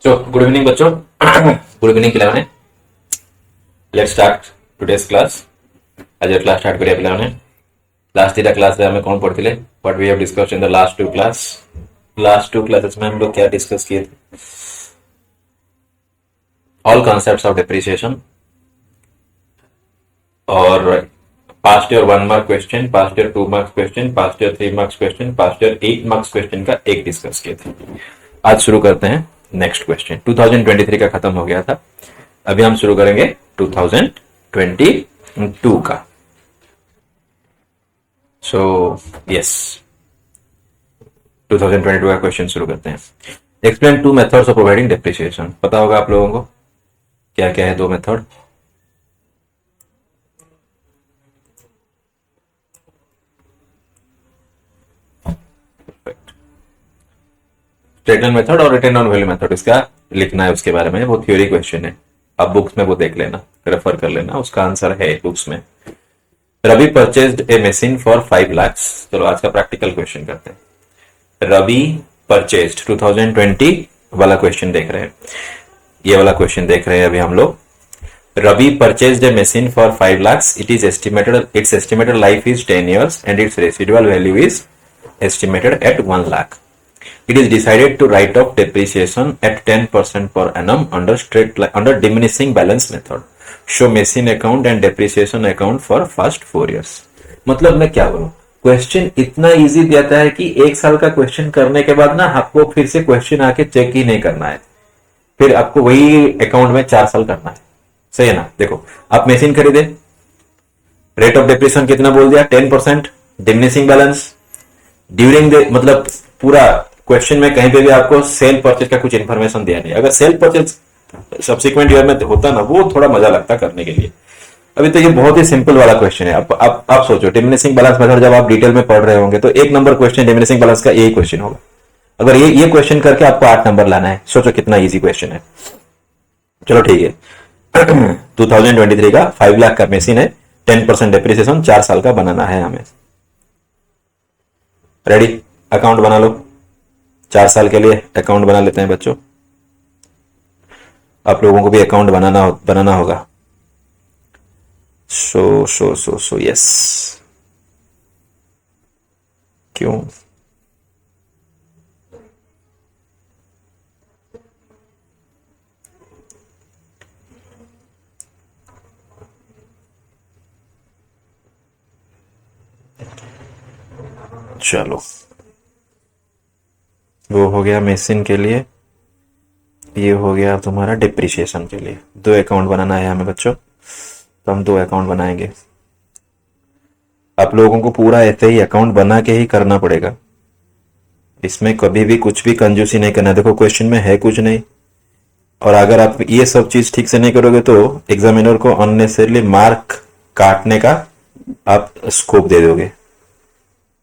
तो good evening बच्चों। Good evening पिलाने। Let's start today's class. आज क्लास स्टार्ट करिए पिलाने। लास्ट दिटा क्लास में कौन पढ़ते what we have discussed in the last two classes में हम लोग क्या डिस्कस किए थे? ऑल कॉन्सेप्ट्स ऑफ डेप्रिसिएशन और past year 1 mark question, past year 2 marks question, past year 3 marks question, past year 8 marks question का एक डिस्कस किए थे। आज शुरू करते हैं नेक्स्ट क्वेश्चन। 2023 का खत्म हो गया था, अभी हम शुरू करेंगे 2022 का। सो यस, 2022 का क्वेश्चन शुरू करते हैं। Explain 2 methods of providing depreciation. पता होगा आप लोगों को क्या क्या है 2 मेथड? स्ट्रेट लाइन मेथड और रिटर्न ऑन वैल्यू मेथड, इसका लिखना है उसके बारे में। वो थ्योरी क्वेश्चन है, आप बुक्स में वो देख लेना, रेफर कर लेना, उसका आंसर है बुक्स में। Ravi purchased a machine for 5 lakh. चलो आज का प्रैक्टिकल क्वेश्चन करते हैं। रवि परचेज्ड 2020 वाला क्वेश्चन देख रहे हैं, ये वाला क्वेश्चन देख रहे हैं अभी हम लोग। Ravi purchased a machine for 5 lakh. Its estimated life is 10 years and its residual value is estimated at 1 lakh. It is decided to write off depreciation at 10% per annum under diminishing balance method. Show machine account and depreciation account for first 4 years. मतलब मैं क्या बोलूं, question इतना easy देता है कि 1 साल का क्वेश्चन करने के बाद ना आपको फिर से क्वेश्चन आके चेक ही नहीं करना है, फिर आपको वही अकाउंट में 4 साल करना है। सही है ना? देखो, आप मशीन खरीदे, रेट ऑफ डेप्रिसिएशन कितना बोल दिया? 10%। डिमिनिशिंग बैलेंस ड्यूरिंग द, मतलब पूरा क्वेश्चन में कहीं पे भी आपको सेल परचेज का कुछ इंफॉर्मेशन दिया नहीं। अगर सेल परचेज सब्सिक्वेंट ईयर में होता ना, वो थोड़ा मजा लगता करने के लिए। अभी तो ये बहुत ही सिंपल वाला क्वेश्चन है। आप सोचो, डिमिनिशिंग बैलेंस मेथड जब आप डिटेल में पढ़ रहे होंगे तो 1 नंबर क्वेश्चन डिमिनिशिंग बैलेंस का यही क्वेश्चन होगा। अगर ये क्वेश्चन करके आपको 8 नंबर लाना है, सोचो कितना ईजी क्वेश्चन है। चलो ठीक है। 2023 का 5 लाख का मशीन है, 10% डेप्रिसिएशन, 4 साल का बनाना है हमें। रेडी? अकाउंट बना लो, 4 साल के लिए अकाउंट बना लेते हैं बच्चों। आप लोगों को भी अकाउंट बनाना होगा। So yes. क्यों? चलो, वो हो गया मशीन के लिए, ये हो गया तुम्हारा डिप्रिसिएशन के लिए। 2 अकाउंट बनाना है हमें बच्चों, तो हम 2 अकाउंट बनाएंगे। आप लोगों को पूरा ऐसे ही अकाउंट बना के ही करना पड़ेगा, इसमें कभी भी कुछ भी कंजूसी नहीं करना। देखो क्वेश्चन में है कुछ नहीं, और अगर आप ये सब चीज ठीक से नहीं करोगे तो एग्जामिनर को अननेसेसरली मार्क काटने का आप स्कोप दे दोगे।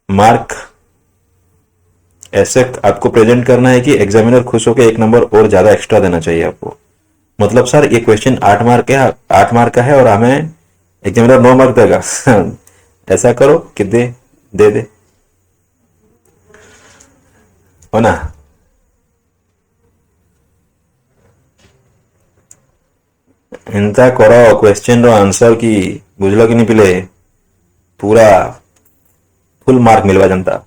मार्क ऐसे आपको प्रेजेंट करना है कि एग्जामिनर खुश होकर 1 नंबर और ज्यादा एक्स्ट्रा देना चाहिए आपको। मतलब सर ये क्वेश्चन 8 मार्क है, 8 मार्क का है और हमें एग्जामिनर 9 मार्क देगा। ऐसा करो कि दे हो ना। इंता करो क्वेश्चन रो आंसर की बुझलो कि नहीं पिले, पूरा फुल मार्क मिलवा जनता।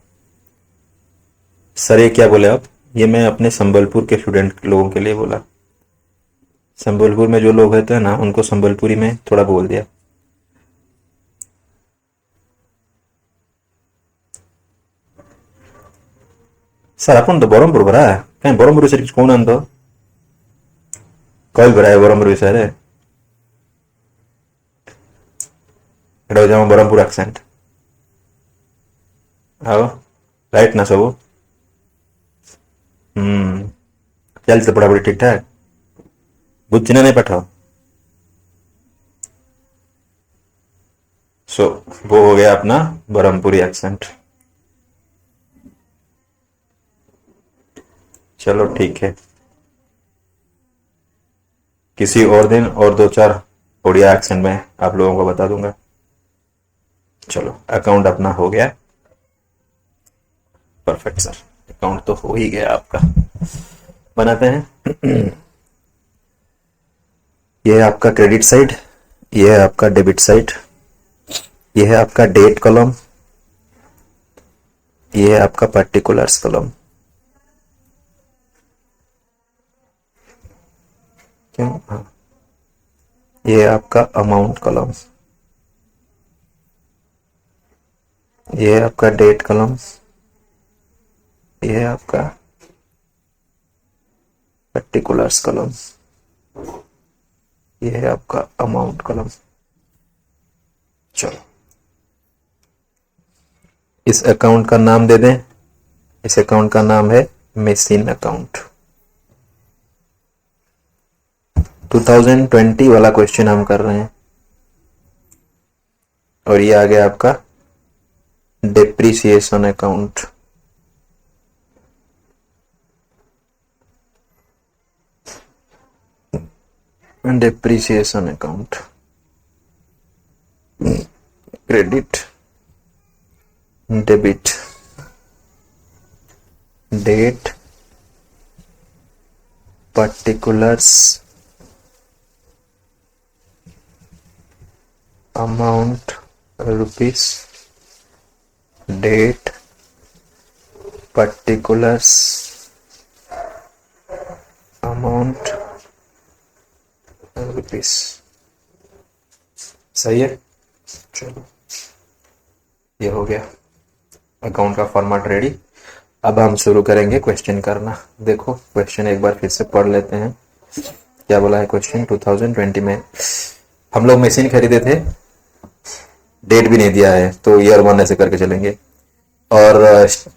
सर ये क्या बोले आप? ये मैं अपने संबलपुर के स्टूडेंट लोगों के लिए बोला। संबलपुर में जो लोग रहते हैं ना, उनको संबलपुरी में थोड़ा बोल दिया। सर अपन तो बरहमपुर भरा है, कहीं बरहमपुर से कौन आन तो कल भरा है बरहमपुर विषय रे। एटा हो जाओ बरहमपुर एक्सेंट। आओ राइट ना सब। चलते पढ़ापढ़ी ठीक ठाक? बुझ ना नहीं पठाओ। सो वो हो गया अपना बरहमपुरी एक्सेंट। चलो ठीक है, किसी और दिन और 2-4 उड़िया एक्सेंट में आप लोगों को बता दूंगा। चलो अकाउंट अपना हो गया, परफेक्ट सर, अकाउंट तो हो ही गया आपका। बनाते हैं ये है आपका क्रेडिट साइड, ये है आपका डेबिट साइड, ये है आपका डेट कॉलम, ये है आपका पर्टिकुलर्स कॉलम। क्यों? हाँ, ये है आपका अमाउंट कॉलम, ये है आपका डेट कॉलम, ये है आपका पर्टिकुलर्स कॉलम, ये है आपका अमाउंट कॉलम। चलो, इस अकाउंट का नाम दे दें। इस अकाउंट का नाम है मेसिन अकाउंट। 2020 वाला क्वेश्चन हम कर रहे हैं, और ये आ गया आपका depreciation account. Depreciation account, credit, debit, date, particulars, amount rupees, date, particulars, amount rupees. सही है। चलो, ये हो गया अकाउंट का फॉर्मेट रेडी। अब हम शुरू करेंगे क्वेश्चन करना। देखो क्वेश्चन एक बार फिर से पढ़ लेते हैं। क्या बोला है क्वेश्चन? 2020 में हम लोग मशीन खरीदे थे, डेट भी नहीं दिया है, तो ईयर 1 ऐसे करके चलेंगे। और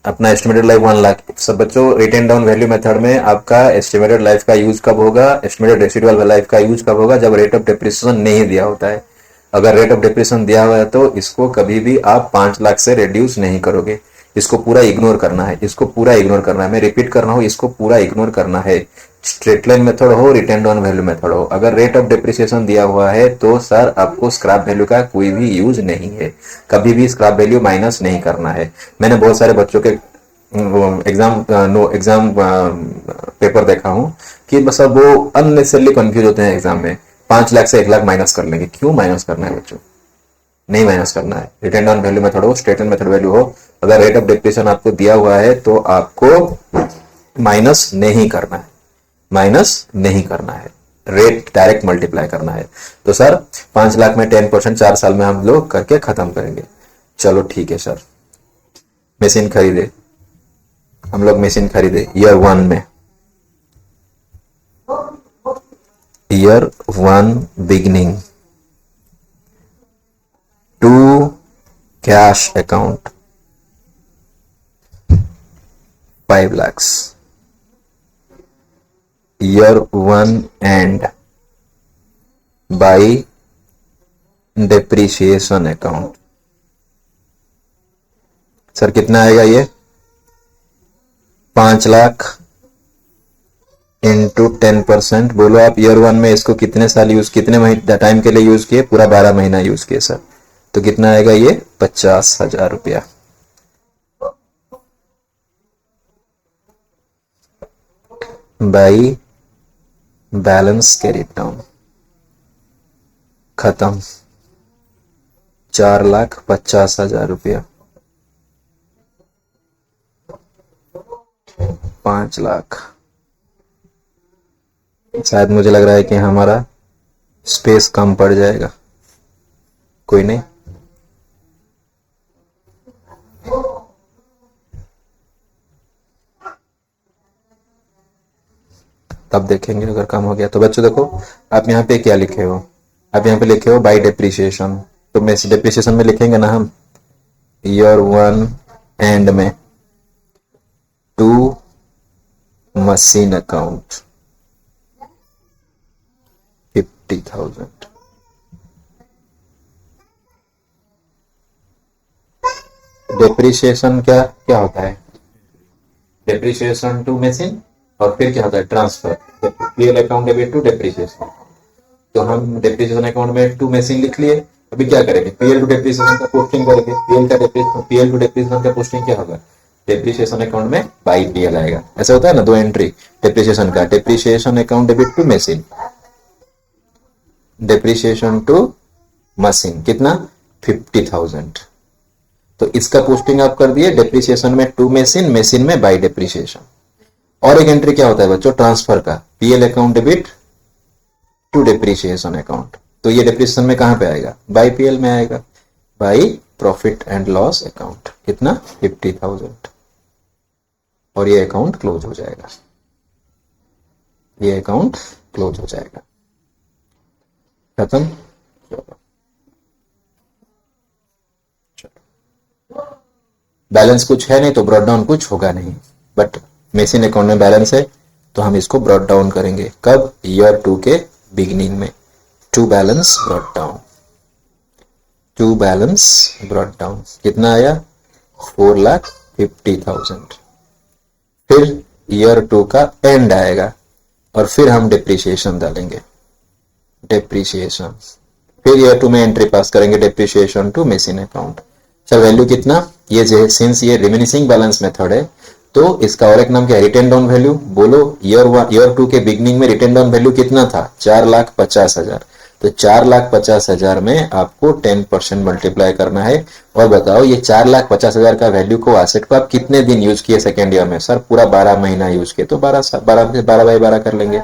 अपना एस्टिमेटेड लाइफ 1 लाख। सब बच्चों, रिटेन डाउन वैल्यू मेथड में आपका एस्टिमेटेड लाइफ का यूज कब होगा, एस्टिमेटेड रेसिडुअल लाइफ का यूज कब होगा? जब रेट ऑफ डेप्रिसिएशन नहीं दिया होता है। अगर रेट ऑफ डेप्रिसिएशन दिया हुआ है तो इसको कभी भी आप 5 लाख से रिड्यूस नहीं करोगे, इसको पूरा इग्नोर करना है, इसको पूरा इग्नोर करना है। मैं रिपीट कर रहा हूँ, इसको पूरा इग्नोर करना है। स्ट्रेट लाइन मेथड हो, रिटेन डाउन वैल्यू मेथड हो, अगर रेट ऑफ डेप्रिसिएशन दिया हुआ है तो सर आपको स्क्रैप वैल्यू का कोई भी यूज नहीं है, कभी भी स्क्रैप वैल्यू माइनस नहीं करना है। मैंने बहुत सारे बच्चों के एग्जाम पेपर देखा हूँ कि बस अब वो अननेसेसरली कंफ्यूज होते हैं एग्जाम में। 5 लाख से 1 लाख माइनस कर लेंगे। क्यों माइनस करना है बच्चों? नहीं माइनस करना है। रिटेन डाउन वैल्यू मेथड हो, स्ट्रेट लाइन मेथड वैल्यू हो, अगर रेट ऑफ डेप्रिसिएशन आपको दिया हुआ है तो आपको माइनस नहीं करना है, माइनस नहीं करना है, रेट डायरेक्ट मल्टीप्लाई करना है। तो सर 5 लाख में 10% 4 साल में हम लोग करके खत्म करेंगे। चलो ठीक है सर। मशीन खरीदे हम लोग, मशीन खरीदे ईयर 1 में, year 1 beginning to cash account 5 lakhs, year 1 and by depreciation account। Sir कितना आएगा ये? 5 लाख इंटू 10%। बोलो आप ईयर 1 में इसको कितने साल यूज, कितने महीने टाइम के लिए यूज किए? पूरा 12 महीना यूज किए सर। तो कितना आएगा ये? 50,000 रुपया। बाई बैलेंस कैरी डाउन, खत्म। 4,50,000 रुपया। 5 लाख। शायद मुझे लग रहा है कि हमारा स्पेस कम पड़ जाएगा। कोई नहीं, तब देखेंगे अगर कम हो गया तो। बच्चों देखो, आप यहाँ पे क्या लिखे हो? आप यहाँ पे लिखे हो बाई डेप्रिसिएशन, तो मैं डेप्रिसिएशन में लिखेंगे ना हम, ईयर 1 एंड में टू मशीन अकाउंट 50,000। डेप्रिसिएशन क्या क्या होता है? डेप्रिसिएशन टू मशीन, और फिर क्या होता है? Transfer. PL account debit to depreciation. तो हम डेप्रिसिएशन अकाउंट में टू मशीन लिख लिए। अभी क्या करेंगे? पीएल टू डेप्रिसिएशन का पोस्टिंग करेंगे। पीएल टू डेप्रिसिएशन का पोस्टिंग क्या होगा? डेप्रिसिएशन अकाउंट में बाई पीएल आएगा। ऐसा होता है ना, दो एंट्री डेप्रिसिएशन का, depreciation account debit to machine, depreciation to machine कितना 50,000। तो इसका पोस्टिंग आप कर दिए डेप्रिसिएशन में टू मशीन, मशीन में बाई डेप्रिसिएशन। और एक एंट्री क्या होता है बच्चों, ट्रांसफर का, PL account debit to depreciation account. तो ये डेप्रिसिएशन में कहां पे आएगा, बाई पीएल में आएगा, by profit and loss account कितना 50,000। और ये अकाउंट क्लोज हो जाएगा, ये अकाउंट क्लोज हो जाएगा। खत्म। बैलेंस कुछ है नहीं तो ब्रॉड डाउन कुछ होगा नहीं, बट मशीन अकाउंट में बैलेंस है तो हम इसको ब्रॉड डाउन करेंगे कब, ईयर 2 के बिगिनिंग में। To balance brought down, to balance brought down कितना आया 4,50,000। फिर ईयर 2 का एंड आएगा और फिर हम डिप्रिसिएशन डालेंगे, डिप्रिसिएशन। फिर ईयर 2 में एंट्री पास करेंगे depreciation to machine account. Sir value कितना, ये सिंस ये रिमिनिशिंग बैलेंस मेथड है तो इसका और एक नाम क्या है, रिटेन डाउन वैल्यू। बोलो ईयर 2 के बिगनिंग में रिटेन डाउन वैल्यू कितना था 4,50,000। तो 4,50,000 में आपको 10% मल्टीप्लाई करना है। और बताओ ये 4,50,000 का वैल्यू को एसेट को आप कितने दिन यूज किए सेकेंड ईयर में, सर पूरा 12 महीना यूज किए, तो 12 बाई 12 कर लेंगे,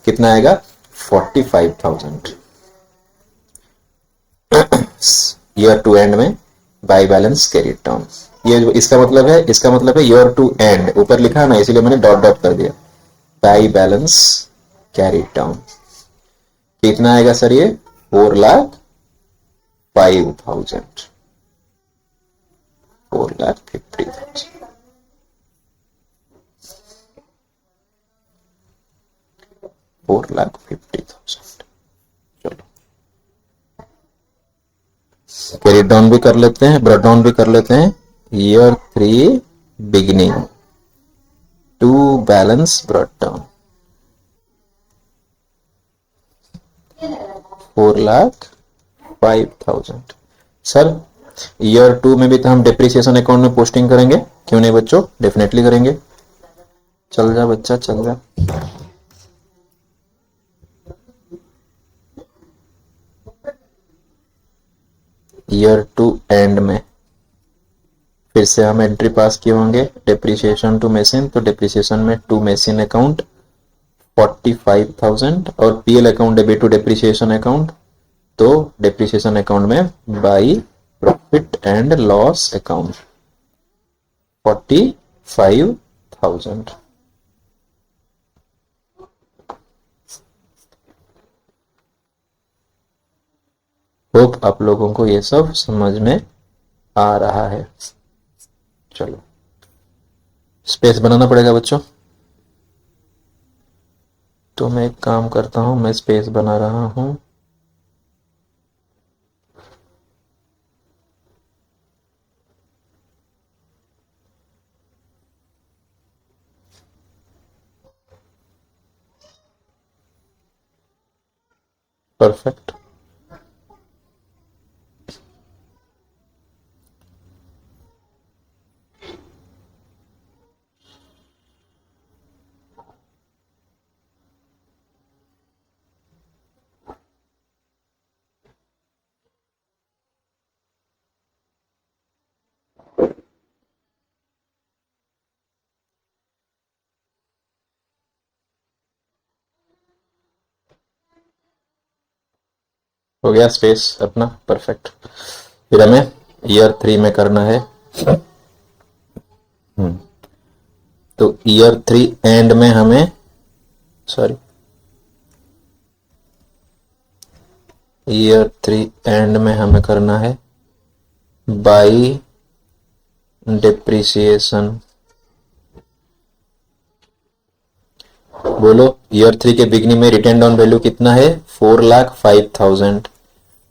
कितना आएगा 45,000। ईयर 2 एंड में बाई बैलेंस कैरी डाउन, ये इसका मतलब है ईयर 2 एंड, ऊपर लिखा है ना इसीलिए मैंने डॉट डॉट कर दिया, बाई बैलेंस कैरी डाउन कितना आएगा सर, ये 4,05,000, 4,50,000। 4,50,000। चलो कैरी डाउन भी कर लेते हैं, ब्रॉड डाउन भी कर लेते हैं। Year 3 beginning to balance brought down 4,05,000। Sir year 2 में भी तो हम डेप्रिसिएशन अकाउंट में पोस्टिंग करेंगे, क्यों नहीं बच्चों, डेफिनेटली करेंगे। चल जा बच्चा चल जा। ईयर 2 एंड में फिर से हम एंट्री पास किए होंगे डेप्रिसिएशन टू मशीन, तो डेप्रिसिएशन में टू मशीन अकाउंट 45,000 और PL account debit to depreciation account, तो डेप्रिसिएशन अकाउंट में by profit and loss account 45,000। Hope आप लोगों को ये सब समझ में आ रहा है। चलो स्पेस बनाना पड़ेगा बच्चों, तो मैं एक काम करता हूं, मैं स्पेस बना रहा हूं। परफेक्ट। हो गया स्पेस अपना परफेक्ट। फिर हमें ईयर 3 में करना है, तो ईयर 3 एंड में हमें ईयर 3 एंड में हमें करना है बाई डिप्रिसिएशन। बोलो ईयर 3 के बिगनिंग में रिटेन डाउन वैल्यू कितना है 4,05,000,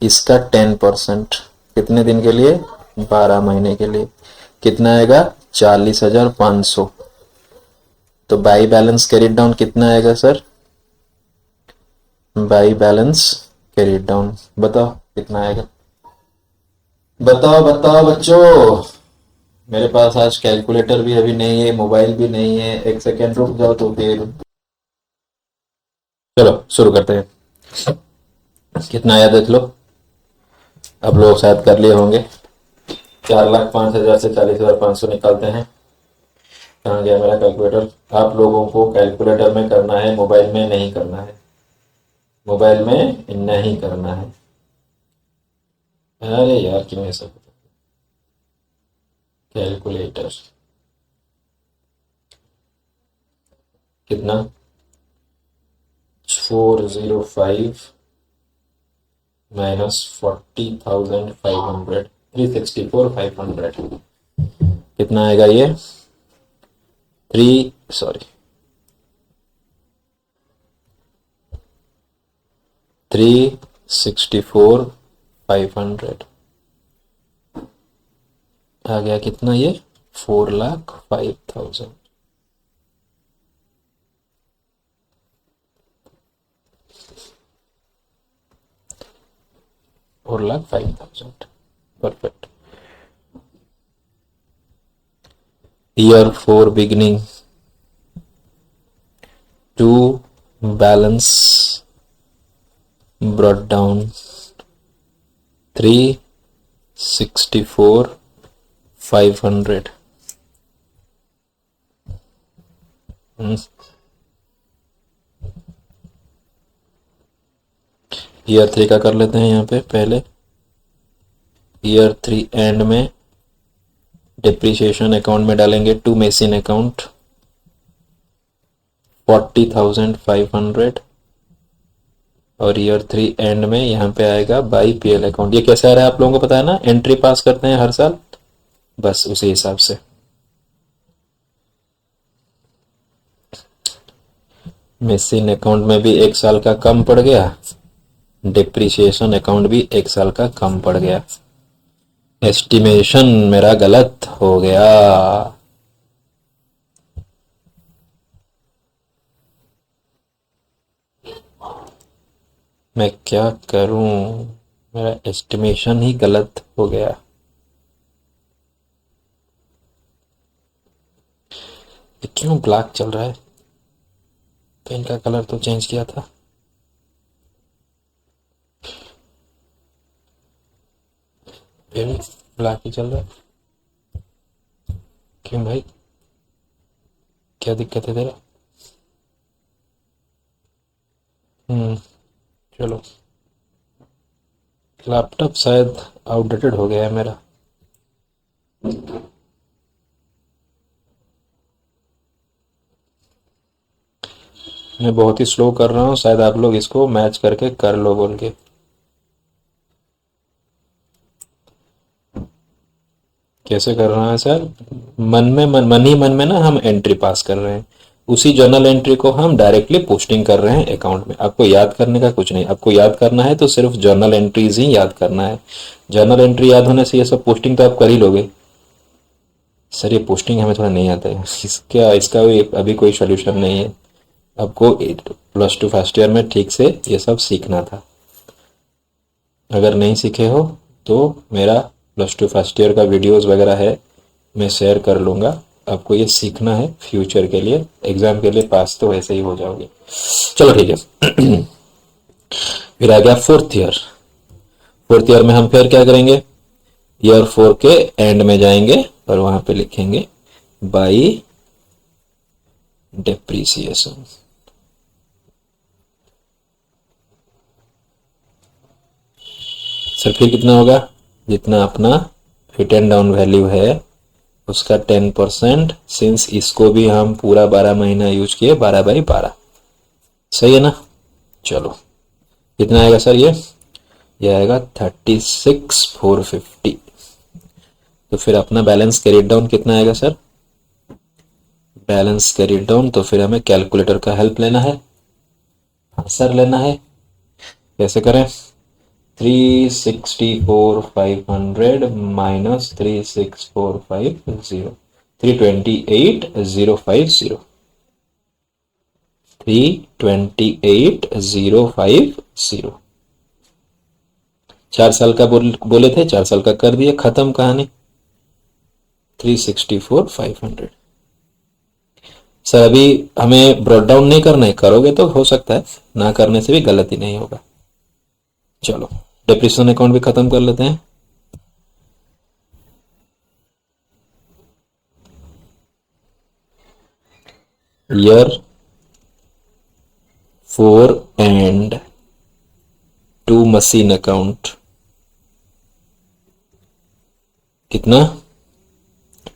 इसका 10% कितने दिन के लिए 12 महीने के लिए कितना आएगा 40,500। तो बाई बैलेंस कैरी डाउन कितना आएगा sir, by balance carry down बताओ कितना आएगा, बताओ बताओ बच्चों। मेरे पास आज कैलकुलेटर भी अभी नहीं है, मोबाइल भी नहीं है, एक सेकेंड रुक जाओ तो फिर चलो शुरू करते हैं। कितना आया देख लो। अब लोग शायद कर लिए होंगे। 4,05,000 से 40,500 निकालते हैं। कहाँ गया मेरा कैलकुलेटर? आप लोगों को कैलकुलेटर में करना है, मोबाइल में नहीं करना है। मोबाइल में नहीं करना है। अरे यार क्यों ऐसा होता है? कैलकुलेटर कितना? 405 माइनस 40,500, 364,500 कितना आएगा ये? 364,500 आ गया। कितना ये? 4,05,000। Perfect. Year 4 beginning to balance brought down 364,500। Year 3 का कर लेते हैं यहाँ पे पहले। ईयर 3 एंड में डिप्रिसिएशन अकाउंट में डालेंगे टू मेसिन अकाउंट 40,500 और ईयर 3 एंड में यहाँ पे आएगा बाई पीएल अकाउंट। ये कैसे आ रहा है आप लोगों को पता है ना? एंट्री पास करते हैं हर साल, बस उसी हिसाब से। मेसिन अकाउंट में भी 1 साल का कम पड़ गया, डिप्रिसिएशन अकाउंट भी 1 साल का कम पड़ गया। एस्टिमेशन मेरा गलत हो गया। मैं क्या करूं? मेरा एस्टिमेशन ही गलत हो गया। ये क्यों ब्लैक चल रहा है? पेन का कलर तो चेंज किया था। पेन ब्लैक ही चल रहा है। क्यों भाई, क्या दिक्कत है तेरा? चलो, लैपटॉप शायद आउटडेटेड हो गया है मेरा। मैं बहुत ही स्लो कर रहा हूँ, शायद आप लोग इसको मैच करके कर लो बोल के। कैसे कर रहा है सर? मन में ना हम एंट्री पास कर रहे हैं। उसी जर्नल एंट्री को हम डायरेक्टली पोस्टिंग कर रहे हैं अकाउंट में। आपको याद करने का कुछ नहीं, आपको याद करना है तो सिर्फ जर्नल एंट्रीज ही याद करना है। जर्नल एंट्री याद होने से ये सब पोस्टिंग तो आप कर ही लोगे। सर ये पोस्टिंग हमें थोड़ा नहीं आता है, इसका भी अभी कोई सोल्यूशन नहीं है। आपको +2 फर्स्ट ईयर में ठीक से ये सब सीखना था। अगर नहीं सीखे हो तो मेरा +2 फर्स्ट ईयर का वीडियोस वगैरह है, मैं शेयर कर लूँगा। आपको ये सीखना है फ्यूचर के लिए, एग्जाम के लिए। पास तो वैसे ही हो जाओगे। चलो ठीक है। फिर आ गया 4th ईयर। 4th ईयर में हम फिर क्या करेंगे? ईयर 4 के एंड में जाएंगे और वहां पे लिखेंगे बाई डेप्रीसिएशन। सर फिर कितना होगा? जितना अपना रिटर्न डाउन वैल्यू है उसका 10%, सिंस इसको भी हम पूरा 12 महीना यूज किए, 12/12। सही है ना? चलो कितना आएगा सर? ये आएगा 36,450। तो फिर अपना बैलेंस कैरिड डाउन कितना आएगा सर? बैलेंस कैरिड डाउन तो फिर हमें कैलकुलेटर का हेल्प लेना है, आंसर लेना है। कैसे करें? 364,500 माइनस 364,500, 328,050, 328,050। 4 साल का बोले थे, 4 साल का कर दिए, खत्म कहानी। 364,500। सर अभी हमें ब्रॉट डाउन नहीं करना है, करोगे तो हो सकता है, ना करने से भी गलती नहीं होगा। चलो डेप्रिसिएशन अकाउंट भी खत्म कर लेते हैं। ईयर 4 एंड 2 मशीन अकाउंट कितना?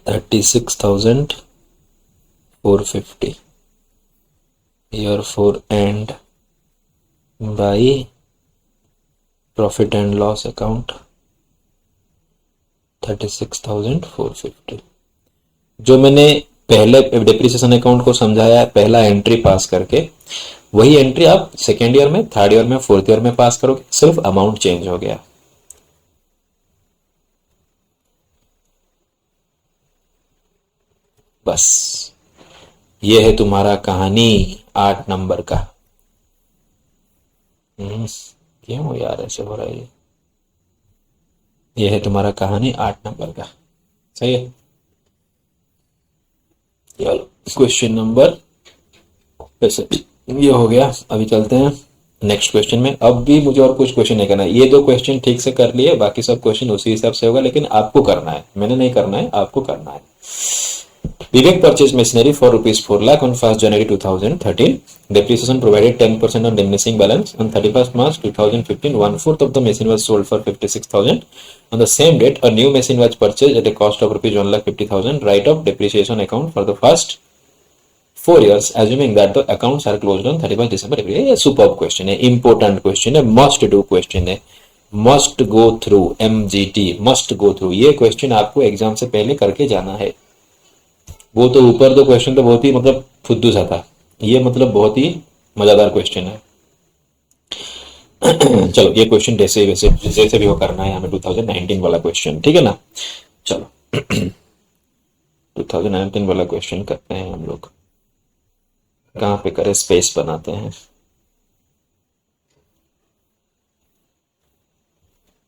36,450 year 4 and by profit and loss account 36,450। जो मैंने पहले डेप्रिसिएशन अकाउंट को समझाया है, पहला एंट्री पास करके, वही एंट्री आप सेकेंड ईयर में, थर्ड ईयर में, फोर्थ ईयर में पास करोगे, सिर्फ अमाउंट चेंज हो गया। बस ये है तुम्हारा कहानी 8 नंबर का। क्यों यार ऐसे हो रहा है ये है तुम्हारा कहानी 8 नंबर का। सही है। चलो क्वेश्चन नंबर 65 ये हो गया। अभी चलते हैं नेक्स्ट क्वेश्चन में। अब भी मुझे और कुछ क्वेश्चन नहीं करना है, ये 2 क्वेश्चन ठीक से कर लिए, बाकी सब क्वेश्चन उसी हिसाब से होगा, लेकिन आपको करना है, मैंने नहीं करना है, आपको करना है। Vivek purchased machinery for rupees 4 lakh on 1st January 2013. Depreciation provided 10% on diminishing balance. On 31st March 2015, one-fourth of the machine was sold for 56,000. On the same date, a new machine was purchased at a cost of rupees 1,50,000. Write off depreciation account for the first 4 years, assuming that the accounts are closed on 31st December every year. ये superb question है, important question है, must do question है, must go through, MGT, must go through। ये question आपको exam से पहले करके जाना है। वो तो ऊपर तो क्वेश्चन तो बहुत ही मतलब फुद्दू सा था, ये मतलब बहुत ही मजेदार क्वेश्चन है। चलो ये क्वेश्चन जैसे वैसे जैसे भी हो करना है हमें 2019 वाला क्वेश्चन, ठीक है ना। चलो 2019 वाला क्वेश्चन करते हैं हम लोग। कहाँ पे करें, स्पेस बनाते हैं,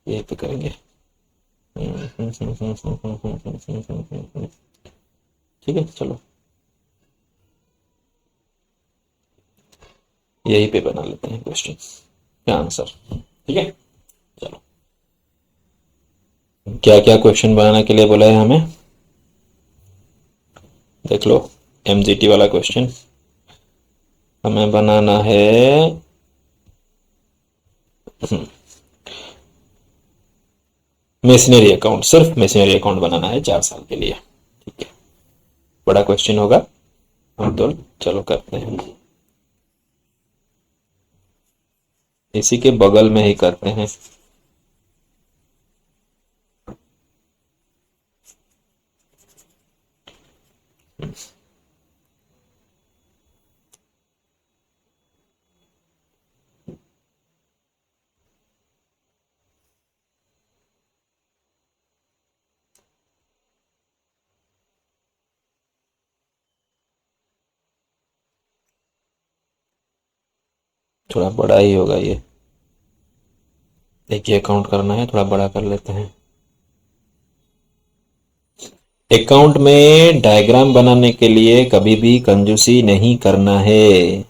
ये पे करेंगे। ठीक है चलो यही पे बना लेते हैं क्वेश्चन का आंसर, ठीक है। चलो क्या क्या क्वेश्चन बनाने के लिए बोला है हमें, देख लो। एमजीटी वाला क्वेश्चन हमें बनाना है मशीनरी अकाउंट, सिर्फ मशीनरी अकाउंट बनाना है 4 साल के लिए, ठीक है। बड़ा क्वेश्चन होगा हम तो, चलो करते हैं, इसी के बगल में ही करते हैं। थोड़ा बड़ा ही होगा ये, एक ही अकाउंट करना है, थोड़ा बड़ा कर लेते हैं। अकाउंट में डायग्राम बनाने के लिए कभी भी कंजूसी नहीं करना है।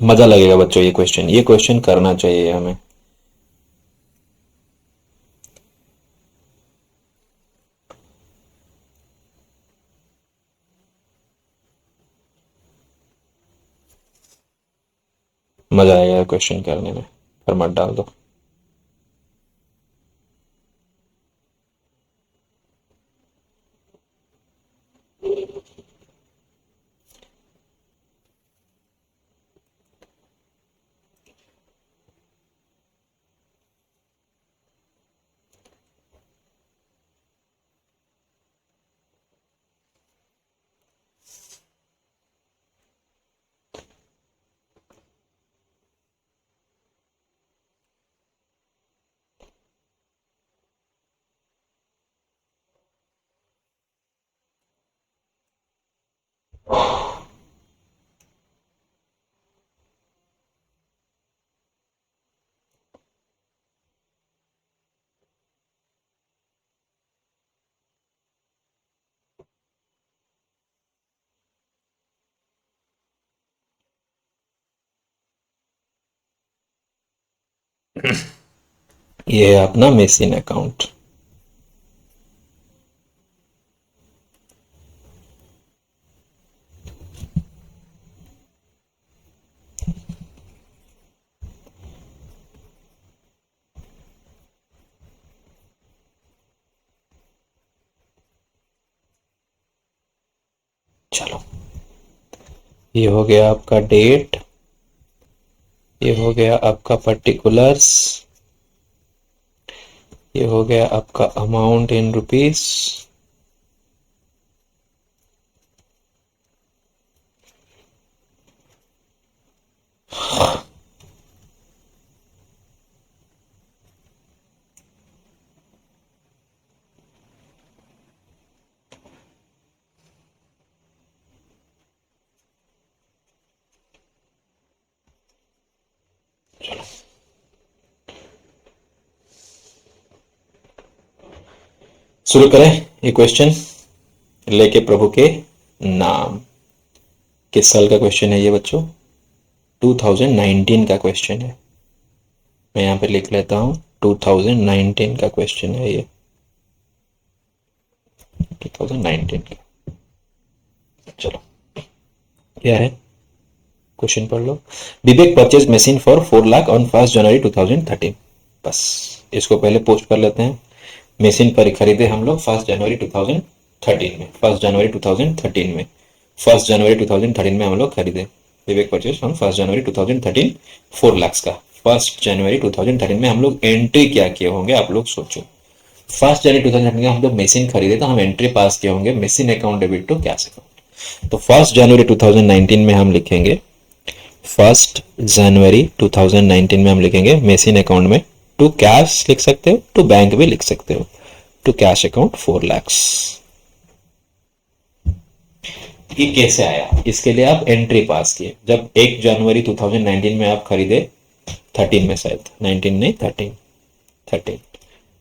मजा लगेगा बच्चों, ये क्वेश्चन करना चाहिए हमें। मजा आएगा क्वेश्चन करने में, पर मत डाल दो। ये है अपना मेसिन अकाउंट। चलो, ये हो गया आपका डेट, ये हो गया आपका पर्टिकुलर्स, ये हो गया आपका अमाउंट इन रुपीस, शुरू करें ये क्वेश्चन लेके प्रभु के नाम। किस साल का क्वेश्चन है ये बच्चों? 2019 का क्वेश्चन है। मैं यहां पे लिख लेता हूं 2019 का क्वेश्चन है ये, 2019 का। चलो, क्या है क्वेश्चन पढ़ लो। Vivek purchase machine for 4 lakh on 1 January 2013। बस इसको पहले पोस्ट कर लेते हैं। मशीन पर खरीदे हम लोग 1 जनवरी 2013 में, 1 जनवरी 2013 में, 1 जनवरी 2013 में हम लोग खरीदे। विवेक परचेज ऑन 1 जनवरी 2013 4 लाख का। 1 जनवरी 2013 में हम लोग एंट्री क्या किए होंगे आप लोग सोचो। 1 जनवरी 2013 में हम लोग मशीन खरीदे तो हम एंट्री पास किए होंगे machine account debit to cash account. तो 1 जनवरी 2019 में हम लिखेंगे 1 जनवरी 2019 में हम लिखेंगे मशीन अकाउंट में टू कैश लिख सकते हो, टू बैंक भी लिख सकते हो, टू कैश अकाउंट 4 लाख। ये कैसे आया? इसके लिए आप एंट्री पास किए। जब 1 जनवरी 2019 में आप खरीदे, 13 में शायद, 19 नहीं 13,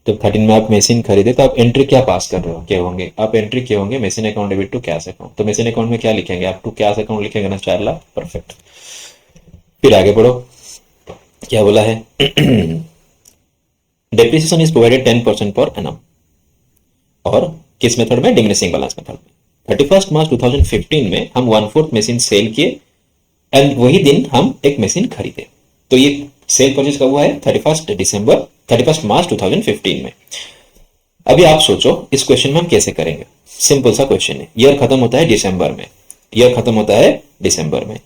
जब 13 में आप मशीन खरीदे तो आप एंट्री क्या पास कर रहे हो क्या होंगे? आप एंट्री क्या होंगे? Machine account debit to cash account. तो मशीन अकाउंट में क्या लिखेंगे आप? टू कैश अकाउंट लिखेंगे ना, 4 लाख। परफेक्ट। फिर आगे बढ़ो, क्या बोला है? Depreciation is provided 10% per annum, और किस मेथड में? डिमिनिशिंग बैलेंस मेथड में। 31 मार्च 2015 में हम 1/4 मशीन सेल किए एंड वही दिन हम एक मशीन खरीदे। तो ये सेल परचेज कब हुआ है? 31 मार्च 2015 में। अभी आप सोचो इस क्वेश्चन में हम कैसे करेंगे। सिंपल सा क्वेश्चन है। ईयर खत्म होता है दिसंबर में, ईयर खत्म होता है दिसंबर में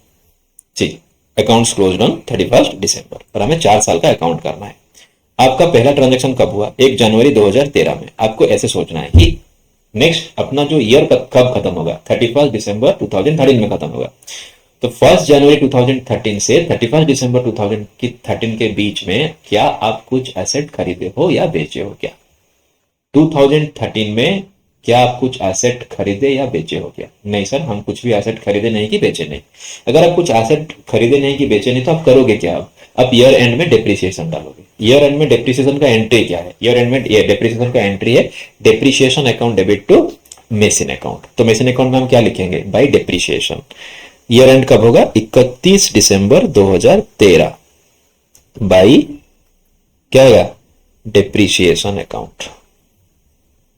जी। अकाउंट्स क्लोज्ड ऑन 31 दिसंबर, और हमें 4 साल का अकाउंट करना है। आपका पहला ट्रांजैक्शन कब हुआ? 1 जनवरी 2013 में। आपको ऐसे सोचना है कि नेक्स्ट अपना जो ईयर कब खत्म होगा? 31 दिसंबर 2013 में खत्म होगा। तो 1 जनवरी 2013 से 31 दिसंबर 2013 के बीच में क्या आप कुछ एसेट खरीदे हो या बेचे हो क्या? 2013 में क्या आप कुछ एसेट खरीदे या बेचे हो क्या? नहीं सर, हम कुछ भी एसेट खरीदे नहीं कि बेचे नहीं। अगर आप कुछ एसेट खरीदे नहीं कि बेचे नहीं तो आप करोगे क्या? अब ईयर एंड में डेप्रिसिएशन डालोगे। ईयर एंड में डेप्रिसिएशन का एंट्री क्या है? ईयर एंड में डेप्रिसिएशन का एंट्री है depreciation account debit to machine account. तो मेसिन अकाउंट में हम क्या लिखेंगे? By depreciation. ईयर एंड कब होगा? 31 दिसंबर 2013 बाई क्या होगा? Depreciation account,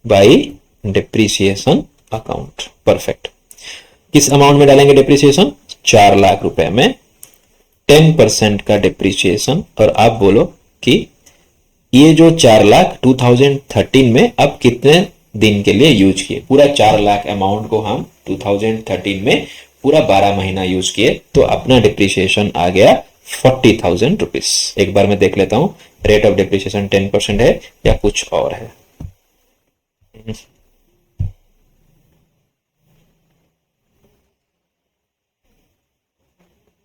by depreciation account. Perfect. किस अमाउंट में डालेंगे डेप्रिसिएशन? 4 लाख रुपए में 10% का डेप्रिसिएशन। और आप बोलो कि ये जो 4 लाख 2013 में अब कितने दिन के लिए यूज किए? पूरा 4 लाख अमाउंट को हम 2013 में पूरा 12 महीना यूज किए, तो अपना डिप्रिसिएशन आ गया 40,000 रुपीज। एक बार मैं देख लेता हूं रेट ऑफ डिप्रिसिएशन 10% है या कुछ और है।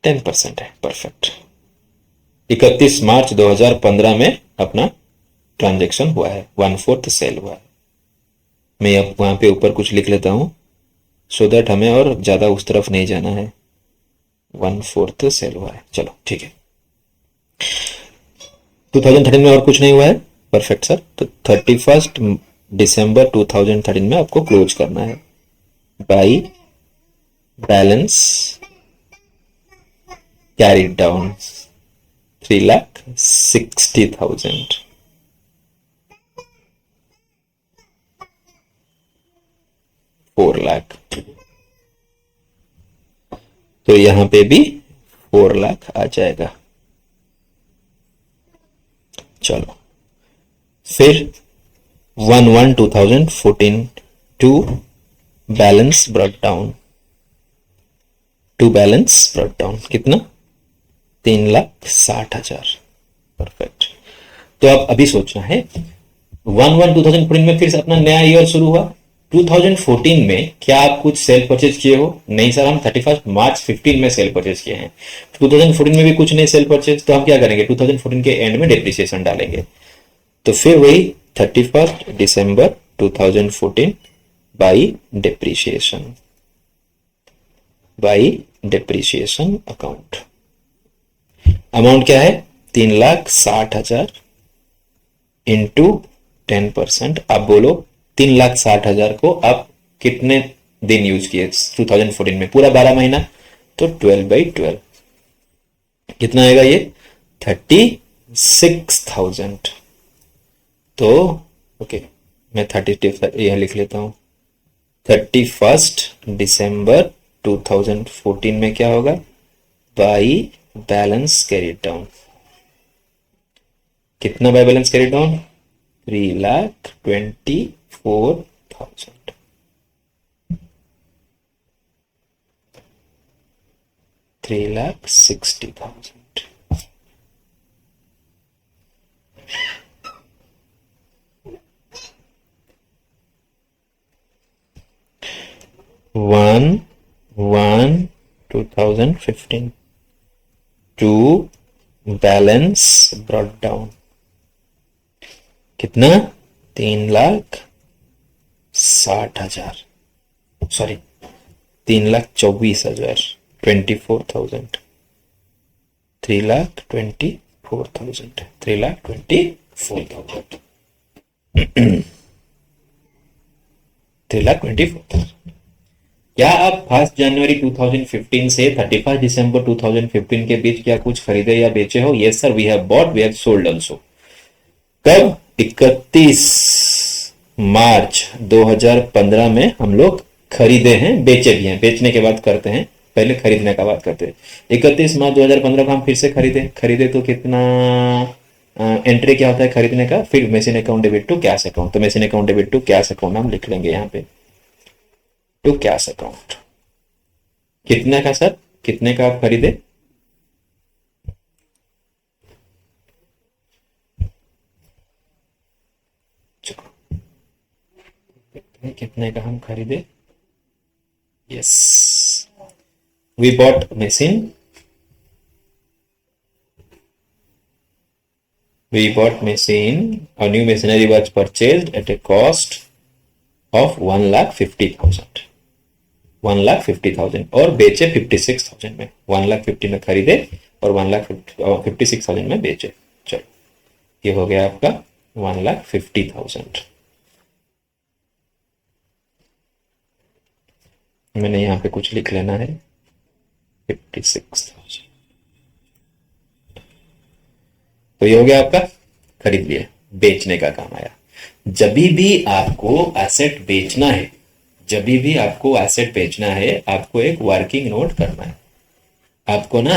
10% है। परफेक्ट। 31 मार्च 2015 में अपना ट्रांजैक्शन हुआ है, 1/4 सेल हुआ है। मैं अब वहां पे ऊपर कुछ लिख लेता हूं सो दैट हमें और ज्यादा उस तरफ नहीं जाना है। 1/4 सेल हुआ है। चलो ठीक है। 2013 में और कुछ नहीं हुआ है। Perfect sir. तो 31 दिसंबर 2013 में आपको क्लोज करना है by balance carried down 3,60,000, 4 lakh. तो यहां पे भी 4 लाख आ जाएगा। चलो फिर 1/1/2014 टू बैलेंस ब्रॉट डाउन, कितना? 3,60,000। परफेक्ट। तो अब अभी सोचना है 1/1/2014 में फिर से अपना नया ईयर शुरू हुआ। 2014 में क्या आप कुछ सेल परचेज किए हो? नहीं सर, हम 31 मार्च 15 में सेल परचेज किए हैं। 2014 में भी कुछ नहीं सेल परचेज, तो हम क्या करेंगे? 2014 के एंड में डिप्रिसिएशन डालेंगे। तो फिर वही 31 दिसंबर 2014 बाई डिप्रिसिएशन अकाउंट। अमाउंट क्या है? 3,60,000 इंटू 10%। आप बोलो 3,60,000 को आप कितने दिन यूज किए 2014 में? पूरा 12 महीना, तो 12/12 कितना आएगा ये? 36,000। तो ओके, मैं 30 यह लिख लेता हूं। 31 दिसंबर 2014 में क्या होगा? By balance carry down. कितना by balance carry down? 3,24,000। 3,60,000। 1/1/2015 to balance brought down, कितना? 3,60,000, सॉरी 3,24,000, 24,000, 3,24,000, 3,24,000, 3,24,000। क्या आप 1 जनवरी 2015 से 31 दिसंबर 2015 के बीच क्या कुछ खरीदे या बेचे हो? Yes sir, we have bought, we have sold also. कब? 31 मार्च 2015 में हम लोग खरीदे हैं, बेचे भी हैं। बेचने के बाद करते हैं, पहले खरीदने का बात करते हैं। 31 मार्च 2015 को हम फिर से खरीदे तो कितना? एंट्री क्या होता है खरीदने का? फिर machine account debit to cash account. तो machine account debit to cash account हम लिख लेंगे यहाँ पे, टू कैश अकाउंट। कितने का सर? कितने का आप खरीदे? कितने का हम खरीदे? Yes, we bought machine, a new machinery was purchased at a cost of 1,50,000, 1,50,000 और बेचे 56,000 में। 1,50,000 में खरीदे और 1,56,000 में बेचे। चलो, ये हो गया आपका 1,50,000। मैंने यहाँ पे कुछ लिख लेना है, 56,000। तो ये हो गया आपका, खरीद लिया, बेचने का काम आया। जब भी आपको एसेट बेचना है, आपको एक वर्किंग नोट करना है।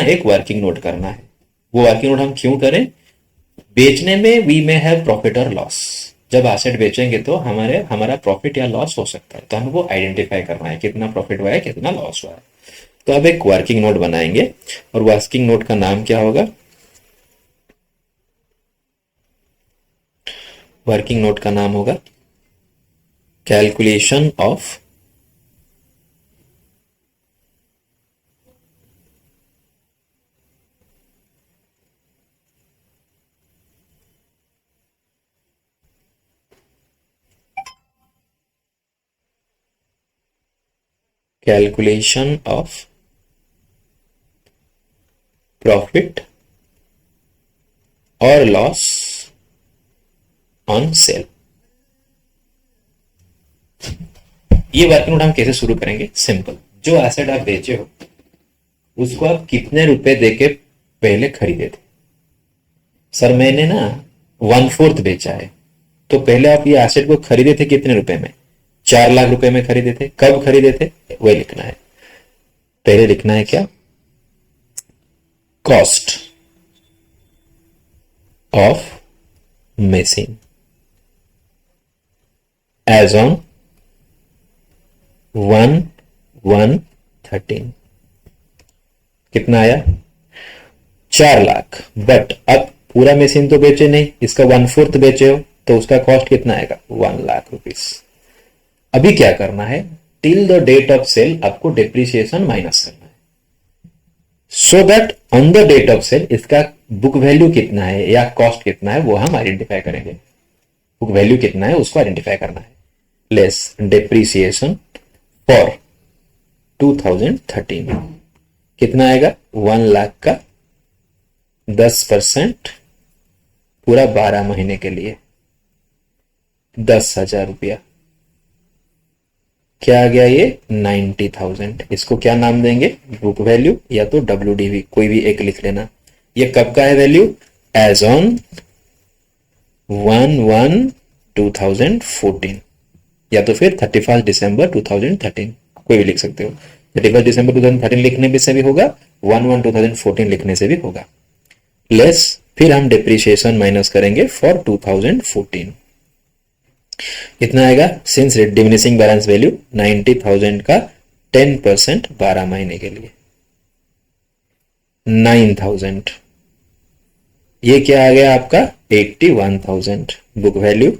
एक वर्किंग नोट करना है। वो वर्किंग नोट हम क्यों करें? बेचने में वी मे हैव प्रॉफिट और लॉस। जब एसेट बेचेंगे तो हमारा प्रॉफिट या लॉस हो सकता है, तो हमें वो आइडेंटिफाई करना है, कितना प्रॉफिट हुआ है, कितना लॉस हुआ है। तो अब एक वर्किंग नोट बनाएंगे, और वर्किंग नोट का नाम क्या होगा? वर्किंग नोट का नाम होगा कैलकुलेशन ऑफ प्रॉफिट और लॉस ऑन सेल। ये वर्किंग नोट हम कैसे शुरू करेंगे? सिंपल, जो एसेट आप बेचे हो उसको आप कितने रुपए देके पहले खरीदे थे, सर मैंने ना 1/4 बेचा है। तो पहले आप ये एसेट को खरीदे थे कितने रुपए में? 4 लाख रुपए में खरीदे थे। कब खरीदे थे वही लिखना है। पहले लिखना है क्या? Cost of machine as on 1/1/13 कितना आया? 4 लाख। बट अब पूरा मशीन तो बेचे नहीं, इसका 1/4 बेचे हो, तो उसका कॉस्ट कितना आएगा? 1 लाख रुपीस। अभी क्या करना है? Till the date of sale आपको डिप्रिसिएशन माइनस करना है, so that on the date of sale इसका बुक वैल्यू कितना है या कॉस्ट कितना है वो हम आइडेंटिफाई करेंगे। बुक वैल्यू कितना है उसको आइडेंटिफाई करना है। लेस डिप्रिसिएशन फॉर 2013 कितना आएगा? 1 लाख का 10% पूरा 12 महीने के लिए 10,000 रुपया। क्या आ गया ये? 90,000। इसको क्या नाम देंगे? बुक वैल्यू या तो WDV, कोई भी एक लिख लेना। ये कब का है वैल्यू? एज ऑन 1/1/2014 या तो फिर 31 दिसंबर 2013, कोई भी लिख सकते हो। 31 दिसंबर 2013 लिखने से भी होगा, 1/1/2014 लिखने से भी होगा। लेस फिर हम डिप्रिसिएशन माइनस करेंगे फॉर 2014। कितना आएगा? सिंस डिमिनिशिंग बैलेंस वैल्यू 90,000 का 10% 12 महीने के लिए 9,000। ये क्या आ गया आपका? 81,000 बुक वैल्यू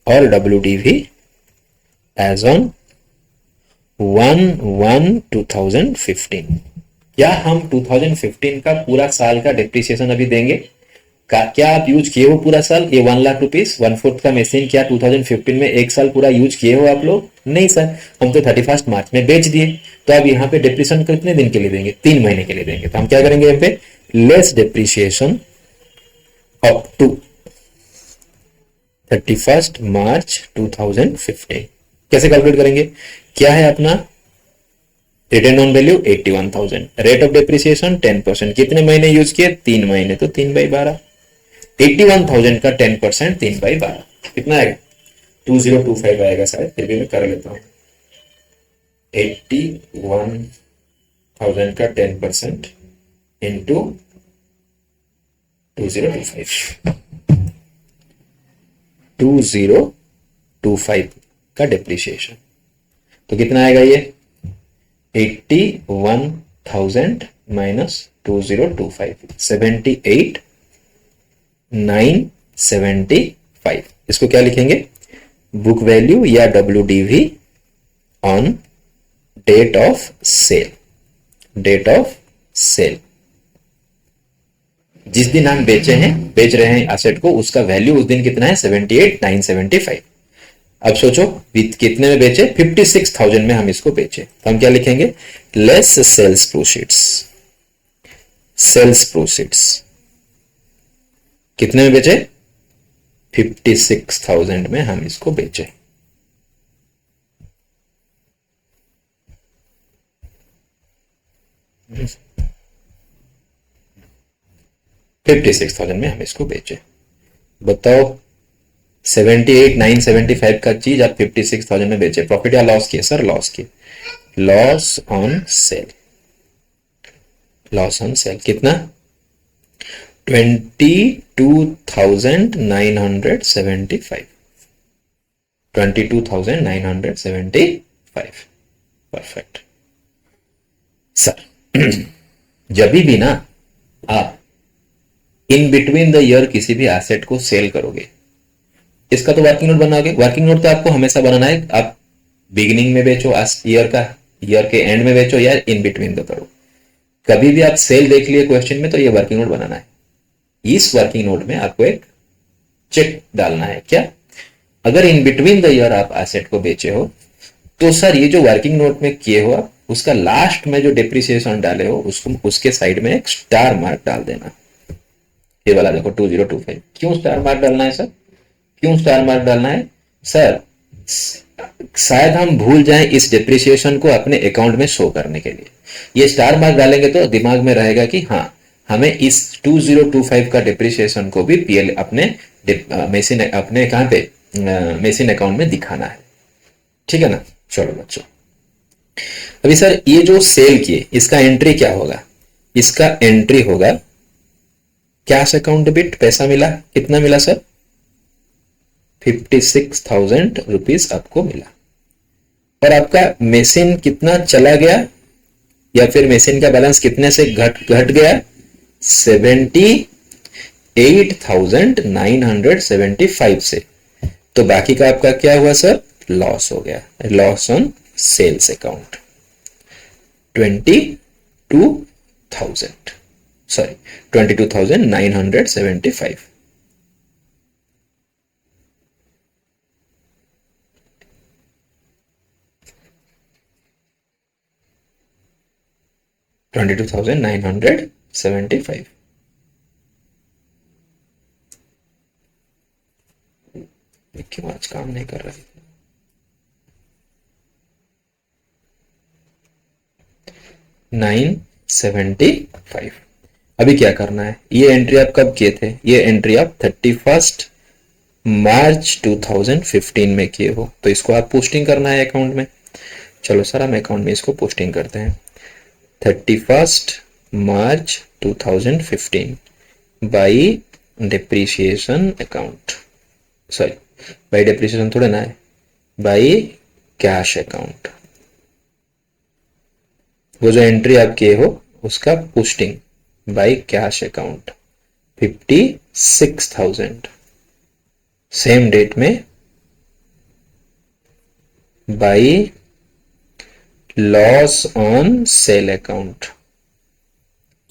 और WDV एज ऑन 1/1/2015। क्या हम 2015 का पूरा साल का डिप्रिसिएशन अभी देंगे? क्या आप यूज किए हो पूरा साल? ये 1 लाख रुपीस 1/4 का मशीन क्या 2015 में एक साल पूरा यूज किए हो आप लोग? नहीं सर, हम तो 31 मार्च में बेच दिए। तो अब यहाँ पे डिप्रिसिएशन कितने दिन के लिए देंगे? 3 महीने के लिए देंगे। तो हम क्या करेंगे यहाँ पे? लेस डिप्रिसिएशन अप टू 31 मार्च 2015। कैसे कैलकुलेट करेंगे? क्या है अपना return on value? 81,000। Rate of depreciation 10%। कितने महीने यूज किए? 3 महीने, तो 3/12। 81,000 का 10% 3/12 कितना आएगा? 2025 आएगा शायद, फिर भी मैं कर लेता हूं। 81,000 का 10% इंटू 2025 का डिप्रिसिएशन, तो कितना आएगा ये? 81,000 माइनस 2025 78,975। इसको क्या लिखेंगे? बुक वैल्यू या WDV on date of sale. Date of sale जिस दिन हम बेच रहे हैं एसेट को, उसका वैल्यू उस दिन कितना है? 78,975। अब सोचो कितने में बेचे? 56,000 में हम इसको बेचे। तो हम क्या लिखेंगे? Less sales proceeds. Sales proceeds कितने में बेचे? 56,000 में हम इसको बेचे। $56,000 में हम इसको बेचे। बताओ 78,975 का चीज आप 56,000 में बेचे। प्रॉफिट या लॉस किए? सर लॉस किए। Loss on cell. Loss on cell कितना? 22,975। 22,975। परफेक्ट। सर जब भी ना आप इन बिटवीन द ईयर किसी भी एसेट को सेल करोगे, इसका तो वर्किंग नोट बनाओगे। वर्किंग नोट तो आपको हमेशा बनाना है। आप बिगिनिंग में बेचो ईयर के एंड में बेचो या इन बिटवीन द करो। कभी भी आप सेल देख लिए क्वेश्चन में तो ये वर्किंग नोट बनाना है। इस वर्किंग नोट में आपको एक चेक डालना है। क्या? अगर इन बिटवीन द ईयर आप एसेट को बेचे हो तो सर ये जो वर्किंग नोट में किए हो आप, उसका लास्ट में जो डिप्रिसिएशन डाले हो उसके साइड में एक स्टार मार्क डाल देना। ये वाला देखो 2025। क्यों स्टार मार्क डालना है सर? क्यों स्टार मार्क डालना है सर? शायद हम भूल जाएं इस डिप्रिसिएशन को अपने अकाउंट में शो करने के लिए। ये स्टार मार्क डालेंगे तो दिमाग में रहेगा कि हाँ हमें इस 2025 का डिप्रिसिएशन को भी पीएल अपने मेसिन अपने कहाँ पे मेसिन अकाउंट में दिखाना है, ठीक है ना। चलो बच्चों, अभी सर ये जो सेल किए इसका एंट्री क्या होगा, इसका एंट्री होगा कैश अकाउंट डेबिट, पैसा मिला, कितना मिला सर 56,000 रुपीज आपको मिला, और आपका मेसिन कितना चला गया या फिर मेसिन का बैलेंस कितने से घट गया 78,975 से, तो बाकी का आपका क्या हुआ सर लॉस हो गया, लॉस ऑन सेल्स अकाउंट 22,975। $22,975। क्यों आज काम नहीं कर रहा है? 975। अभी क्या करना है, ये एंट्री आप कब किए थे, ये एंट्री आप 31 मार्च 2015 में किए हो, तो इसको आप पोस्टिंग करना है अकाउंट में। चलो सर हम अकाउंट में इसको पोस्टिंग करते हैं, 31 मार्च 2015 by depreciation account, sorry by depreciation थोड़ा ना है, बाई कैश अकाउंट। वो जो एंट्री आप किए हो उसका posting by cash account 56,000, same date में by loss on sale account,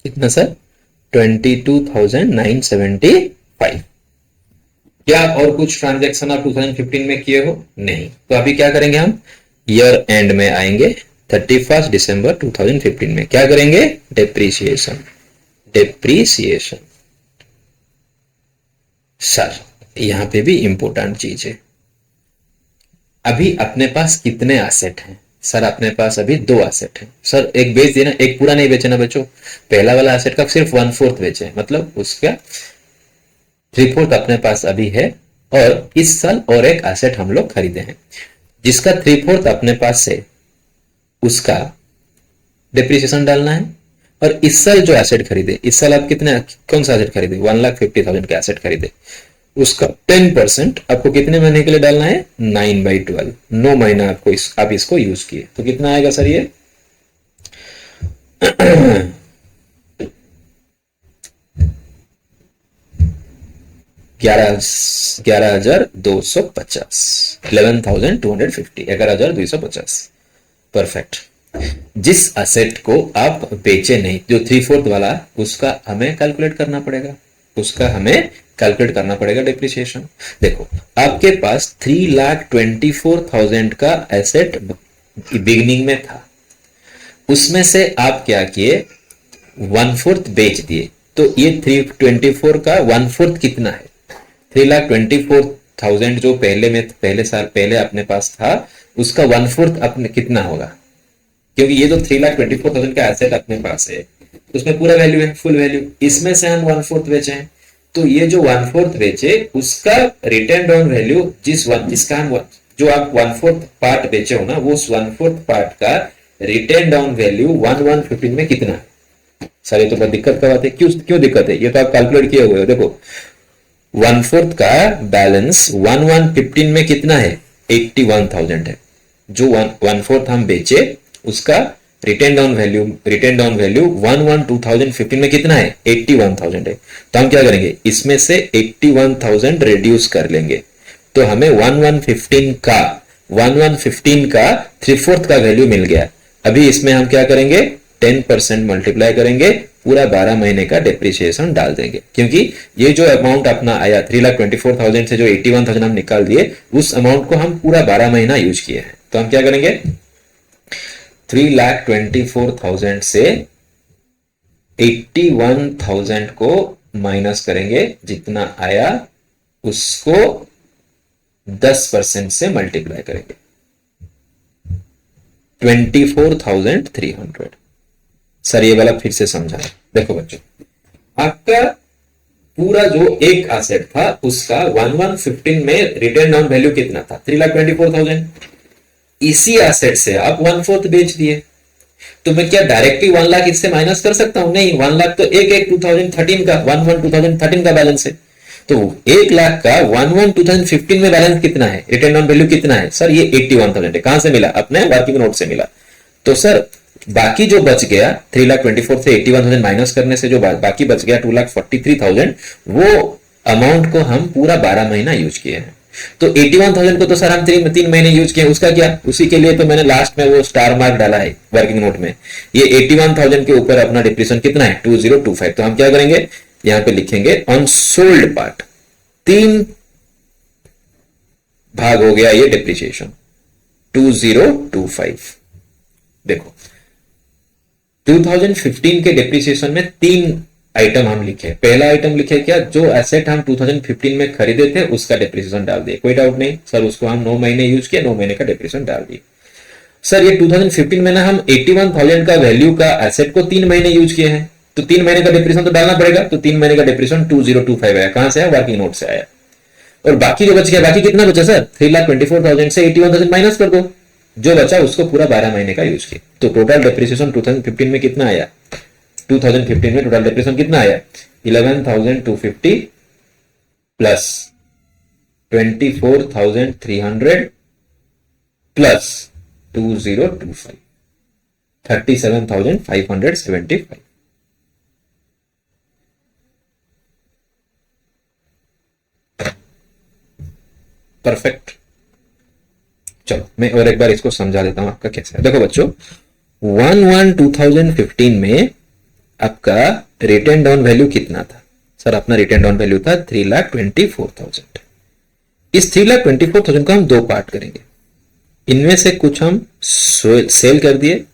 कितना सर 22,975। क्या और कुछ ट्रांजैक्शन आप 2015 में किए हो? नहीं। तो अभी क्या करेंगे, हम ईयर एंड में आएंगे 31 दिसंबर 2015 में, क्या करेंगे डेप्रीसिएशन। डेप्रीसिएशन सर यहां पे भी इंपॉर्टेंट चीज है, अभी अपने पास कितने एसेट हैं? सर अपने पास अभी 2 एसेट हैं। सर एक बेच देना, एक पूरा नहीं बेचे ना बच्चों, पहला वाला एसेट का सिर्फ 1/4 बेचे, मतलब उसका 3/4 अपने पास अभी है, और इस साल और एक एसेट हम लोग खरीदे हैं जिसका 3/4 अपने पास है, उसका डिप्रिसिएशन डालना है। और इस साल जो एसेट खरीदे, इस साल आप कितने कौन सा एसेट खरीदे 1,50,000 का एसेट खरीदे, उसका 10% आपको कितने महीने के लिए डालना है 9/12, 9 महीना आपको आप इसको यूज किए, तो कितना आएगा सर ये 11,250, 11,250, 11,250। परफेक्ट। जिस असेट को आप बेचे नहीं, जो 3/4 वाला, उसका हमें कैलकुलेट करना पड़ेगा, उसका हमें कैलकुलेट करना पड़ेगा डिप्रिसिएशन। देखो आपके पास 3,24,000 का एसेट बिगिनिंग में था, उसमें से आप क्या किए 1/4 बेच दिए, तो ये 324 का 1/4 कितना है 3,24,000 जो पहले साल पहले अपने पास था, उसका 1/4 अपने कितना होगा, क्योंकि ये जो 3,24,000 का एसेट अपने पास है उसमें पूरा वैल्यू है, फुल वैल्यू, इसमें से हम 1/4 बेचे हैं, तो ये जो 1/4 बेचे उसका रिटर्न डाउन वैल्यू जिसका हम जो आप 1/4 पार्ट बेचे हो ना, वो 1/4 पार्ट का रिटर्न डाउन वैल्यू 1,115 में कितना है। सर ये तो बहुत दिक्कत का बात है, क्यों दिक्कत है, ये तो आप कैलकुलेट किए हुए हो। देखो 1/4 का बैलेंस 1,115 में कितना है 81,000 है, जो 1/4 हम बेचे उसका रिटर्न डाउन वैल्यू 1,12,2015 में कितना है 81,000 है। तो हम क्या करेंगे, इसमें से 81,000 रिड्यूस कर लेंगे, तो हमें 1,115 का 3/4 का वैल्यू मिल गया। अभी इसमें हम क्या करेंगे 10% मल्टीप्लाई करेंगे, पूरा 12 महीने का डिप्रिसिएशन डाल देंगे, क्योंकि ये जो अमाउंट अपना आया 3,24,000 से जो 81,000 हम निकाल दिए, उस अमाउंट को हम पूरा 12 महीना यूज किए हैं। तो हम क्या करेंगे 3,24,000 से 81,000 को माइनस करेंगे, जितना आया उसको 10% से मल्टीप्लाई करेंगे 24,300। सर ये वाला फिर से समझा, देखो बच्चों आपका पूरा जो एक एसेट था उसका 1115 में रिटर्न डाउन वैल्यू कितना था? 3,24,000। इसी एसेट से आप 1/4 बेच दिए, तो मैं क्या डायरेक्टली 1 लाख इससे माइनस कर सकता हूं? नहीं, 1 लाख तो एक 2013 का 11/2013 का बैलेंस है। तो 1 लाख का 11/2015 में बैलेंस कितना है? रिटर्न ऑन वैल्यू कितना है? सर ये 81,000 है। कहां से मिला? अपने वर्किंग नोट से मिला। तो सर बाकी जो बच गया 3,24,000 से 81,000 माइनस करने से जो बाकी बच गया 2,43,000, वो अमाउंट को हम पूरा 12 महीना यूज किए हैं। तो 81,000 को तो सर हम 3 महीने यूज किए, उसका क्या? उसी के लिए तो मैंने लास्ट में वो स्टार मार्क डाला है वर्किंग नोट में। ये 81,000 के ऊपर अपना डिप्रेशन कितना है? 2025। तो हम क्या करेंगे? यहां पे लिखेंगे ऑन सोल्ड पार्ट 3 भाग हो गया ये डिप्रिसिएशन 2025। देखो 2015 के डिप्रिसिएशन में 3 आइटम हम लिखे। पहला आइटम लिखे क्या? जो एसेट हम 2015 में खरीदे थे उसका डिप्रिसिएशन डाल दिए। कोई डाउट नहीं सर, उसको हम 9 महीने यूज किए, 9 महीने का डिप्रिसिएशन डाल दिए। सर ये 2015 में ना हम 81,000 का वैल्यू का एसेट को 3 महीने यूज किए हैं, तो 3 महीने का डिप्रिसिएशन तो डालना पड़ेगा। तो 3 महीने का डिप्रिसिएशन 2025 आया। कहां से आया? वर्किंग नोट से आया। और बाकी जो बच गया, बाकी कितना बचा सर? 3,24,000 से 81,000 माइनस कर दो, जो बचा उसको पूरा 12 महीने का यूज किया। तो टोटल डिप्रिसिएशन 2015 में कितना आया? 2015 में टोटल डिप्रिसिएशन कितना आया? 11,250 प्लस 24,300 प्लस 2025 37,575। परफेक्ट। चलो मैं और एक बार इसको समझा देता हूं आपका कैसे है। देखो बच्चों 1/1/2015 में आपका रिटर्न डाउन वैल्यू कितना था? सर अपना रिटर्न डाउन वैल्यू था 3,24,000। इस 3,24,000 को हम 2 पार्ट करेंगे। इनमें से कुछ हम सेल कर दिए,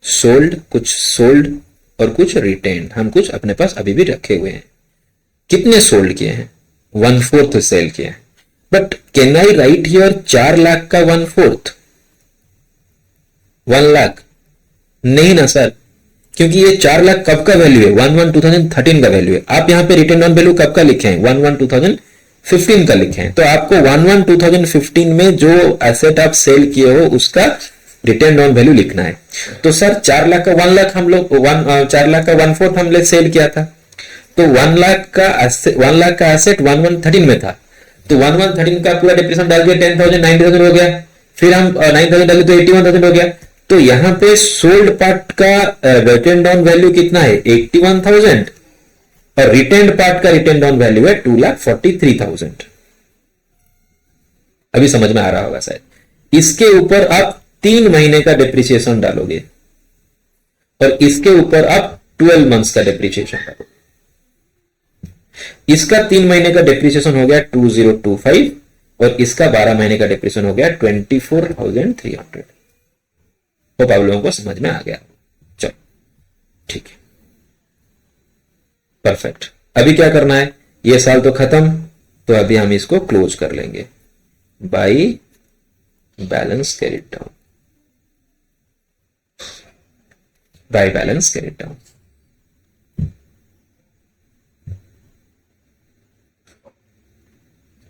सोल्ड, कुछ सोल्ड और कुछ रिटेन। हम कुछ अपने पास अभी भी रखे हुए हैं। कितने सोल्ड किए हैं? 1/4 सेल किए हैं। But can I right here 4 lakh का 1/4? 1 लाख नहीं ना सर, क्योंकि ये 4 लाख कब का वैल्यू है? 1/1/2013 का वैल्यू है। आप यहां पे रिटर्न ऑन वैल्यू कब का लिखे हैं? 1/1/2015 का लिखे हैं। तो आपको 1/1/2015 में जो एसेट आप सेल किए हो उसका रिटर्न ऑन वैल्यू लिखना है। तो सर 4 लाख का 1 लाख हम लोग 4 लाख का 1/4 हम लोग सेल किया था, तो 1 लाख का एसेट 1/1/13 में था, तो 1/1/13 का पूरा डिप्रेशन डाल दिया 10,000 90,000 हो गया। फिर हम 9,000 डाले तो 81,000 हो गया। तो यहां पे सोल्ड पार्ट का रिटर्न डाउन वैल्यू कितना है? 81,000 और रिटर्न पार्ट का रिटर्न डाउन वैल्यू है 2,43,000। अभी समझ में आ रहा होगा शायद। इसके ऊपर आप 3 महीने का डिप्रिसिएशन डालोगे और इसके ऊपर आप 12 मंथ्स का डिप्रिसिएशन डालोगे। इसका 3 महीने का डिप्रिसिएशन हो गया 2025 और इसका 12 महीने का डिप्रिसिएशन हो गया 24,300। तो आप लोगों को समझ में आ गया? चलो ठीक है, परफेक्ट। अभी क्या करना है? ये साल तो खत्म, तो अभी हम इसको क्लोज कर लेंगे by balance carried down, by balance carried down.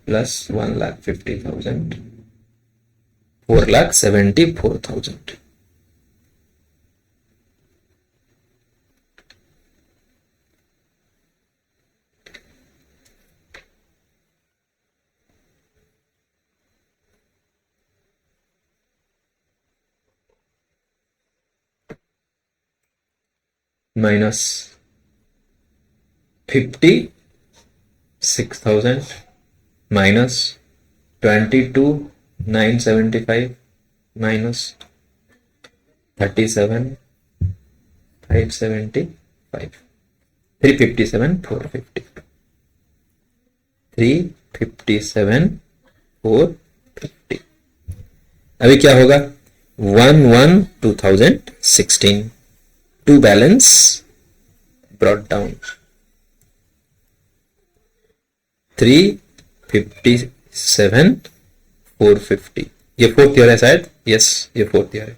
Plus 1,50,000 4,74,000। Minus 56,000 minus 22,975 minus 37,575 357,450 357,450। अभी क्या होगा? 1/1/2016 to balance brought down 357,450। ये 4th ईयर है शायद, यस ये 4th ईयर है।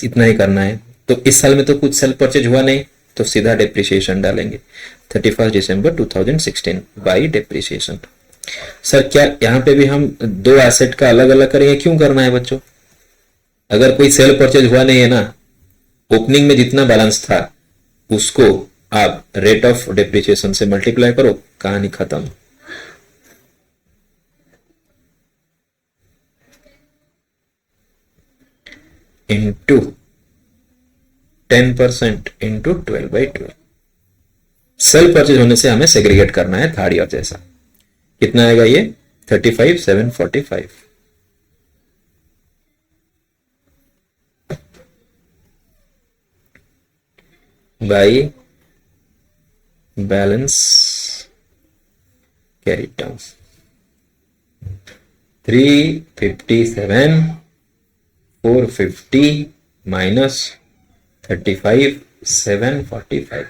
इतना ही करना है। तो इस साल में तो कुछ सेल परचेज हुआ नहीं, तो सीधा डेप्रिसिएशन डालेंगे 31 दिसंबर 2016 बाई डेप्रिसिएशन। सर क्या यहाँ पे भी हम दो एसेट का अलग अलग करेंगे, क्यों करना है बच्चों? अगर कोई सेल परचेज हुआ नहीं है ना, ओपनिंग में जितना बैलेंस था उसको आप रेट ऑफ डेप्रिसिएशन से मल्टीप्लाई करो, कहानी खत्म। Into 10% into 12/12। सेल परचेज होने से हमें सेग्रीगेट करना है थर्ड ईयर जैसा। कितना आएगा ये? 35,745 by balance carry down 357,450 minus 35,745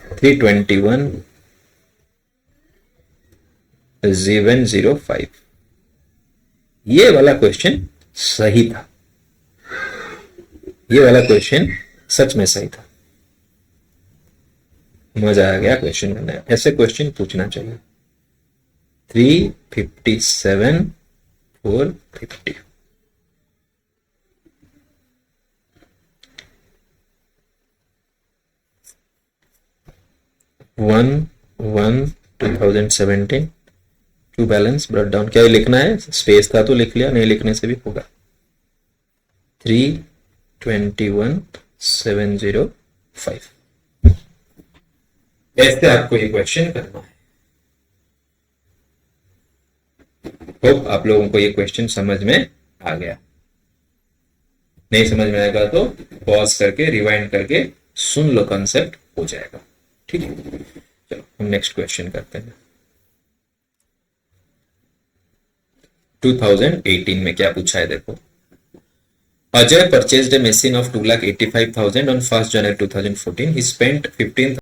321,705। ये वाला क्वेश्चन सही था, ये वाला क्वेश्चन सच में सही था, मजा आ गया क्वेश्चन करने में। ऐसे क्वेश्चन पूछना चाहिए। 357,450 1/1/2017 टू बैलेंस ब्रॉट डाउन। क्या लिखना है? स्पेस था तो लिख लिया, नहीं लिखने से भी होगा। 321,705। ऐसे आपको ये क्वेश्चन करना है। होप आप लोगों को ये क्वेश्चन समझ में आ गया। नहीं समझ में आएगा तो पॉज करके रिवाइंड करके सुन लो, कंसेप्ट हो जाएगा। ठीक है, चलो हम नेक्स्ट क्वेश्चन करते हैं। 2018 में क्या पूछा है देखो। Ajay purchased a machine of 2,85,000 on 1st January 2014. He spent 15,000